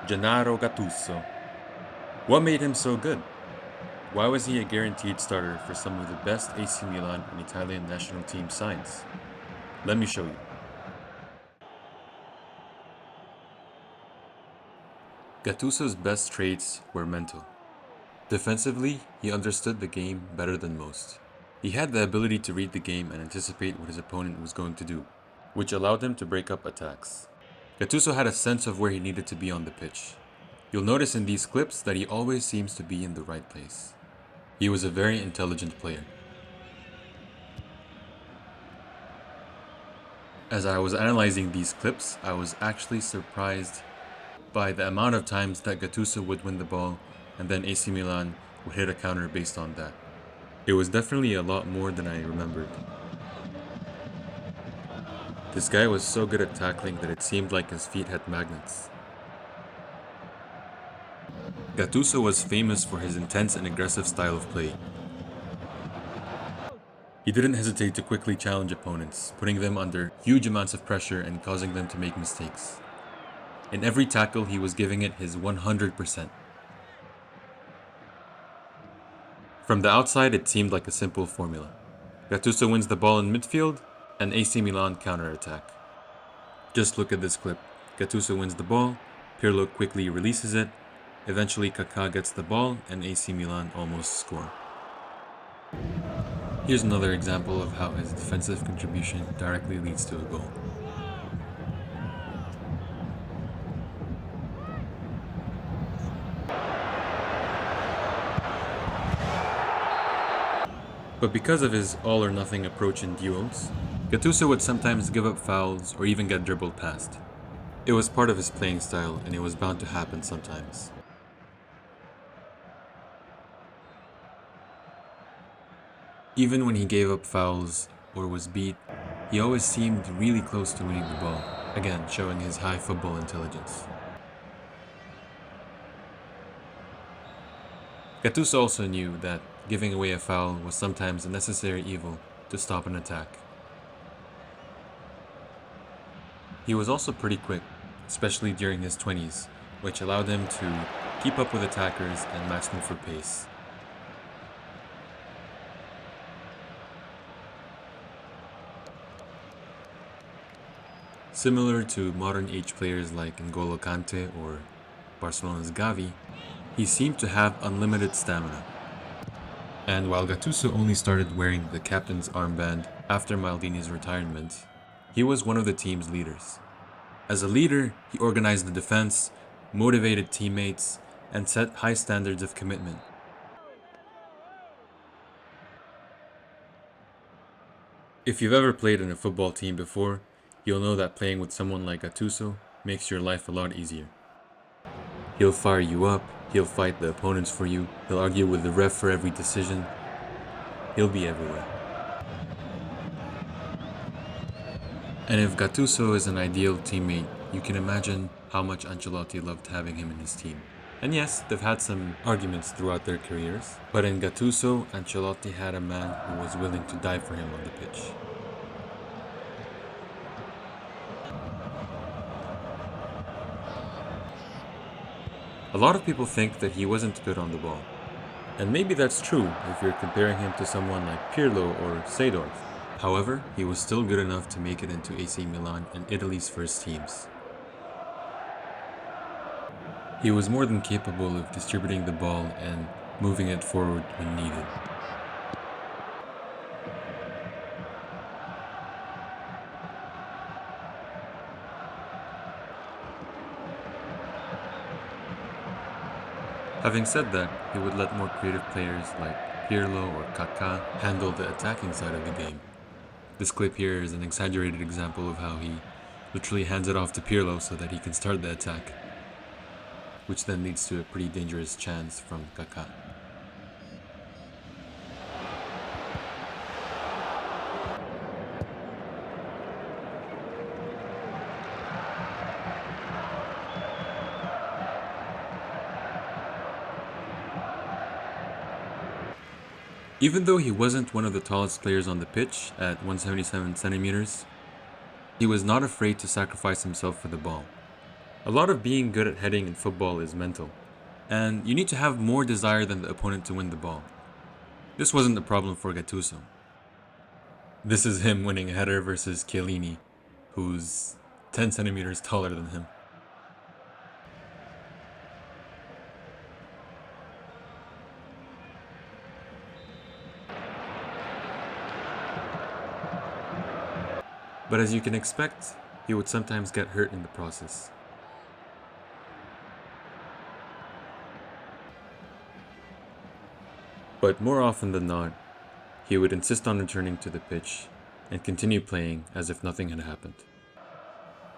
Gennaro Gattuso. What made him so good? Why was he a guaranteed starter for some of the best AC Milan and Italian national team sides? Let me show you. Gattuso's best traits were mental. Defensively, he understood the game better than most. He had the ability to read the game and anticipate what his opponent was going to do, which allowed him to break up attacks. Gattuso had a sense of where he needed to be on the pitch. You'll notice in these clips that he always seems to be in the right place. He was a very intelligent player. As I was analyzing these clips, I was actually surprised by the amount of times that Gattuso would win the ball and then AC Milan would hit a counter based on that. It was definitely a lot more than I remembered. This guy was so good at tackling that it seemed like his feet had magnets. Gattuso was famous for his intense and aggressive style of play. He didn't hesitate to quickly challenge opponents, putting them under huge amounts of pressure and causing them to make mistakes. In every tackle, he was giving it his 100%. From the outside, it seemed like a simple formula. Gattuso wins the ball in midfield, and AC Milan counterattack. Just look at this clip. Gattuso wins the ball, Pirlo quickly releases it, eventually Kaká gets the ball, and AC Milan almost score. Here's another example of how his defensive contribution directly leads to a goal. But because of his all-or-nothing approach in duels, Gattuso would sometimes give up fouls or even get dribbled past. It was part of his playing style, and it was bound to happen sometimes. Even when he gave up fouls or was beat, he always seemed really close to winning the ball, again showing his high football intelligence. Gattuso also knew that giving away a foul was sometimes a necessary evil to stop an attack. He was also pretty quick, especially during his 20s, which allowed him to keep up with attackers and match them for pace. Similar to modern age players like N'Golo Kante or Barcelona's Gavi, he seemed to have unlimited stamina. And while Gattuso only started wearing the captain's armband after Maldini's retirement, he was one of the team's leaders. As a leader, he organized the defense, motivated teammates, and set high standards of commitment. If you've ever played in a football team before, you'll know that playing with someone like Gattuso makes your life a lot easier. He'll fire you up, he'll fight the opponents for you, he'll argue with the ref for every decision. He'll be everywhere. And if Gattuso is an ideal teammate, you can imagine how much Ancelotti loved having him in his team. And yes, they've had some arguments throughout their careers, but in Gattuso, Ancelotti had a man who was willing to die for him on the pitch. A lot of people think that he wasn't good on the ball. And maybe that's true if you're comparing him to someone like Pirlo or Seedorf. However, he was still good enough to make it into AC Milan and Italy's first teams. He was more than capable of distributing the ball and moving it forward when needed. Having said that, he would let more creative players like Pirlo or Kaká handle the attacking side of the game. This clip here is an exaggerated example of how he literally hands it off to Pirlo so that he can start the attack, which then leads to a pretty dangerous chance from Kaká. Even though he wasn't one of the tallest players on the pitch at 177 centimeters, he was not afraid to sacrifice himself for the ball. A lot of being good at heading in football is mental, and you need to have more desire than the opponent to win the ball. This wasn't the problem for Gattuso. This is him winning a header versus Chiellini, who's 10 centimeters taller than him. But as you can expect, he would sometimes get hurt in the process. But more often than not, he would insist on returning to the pitch and continue playing as if nothing had happened.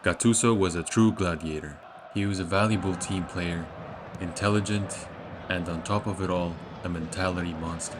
Gattuso was a true gladiator. He was a valuable team player, intelligent, and on top of it all, a mentality monster.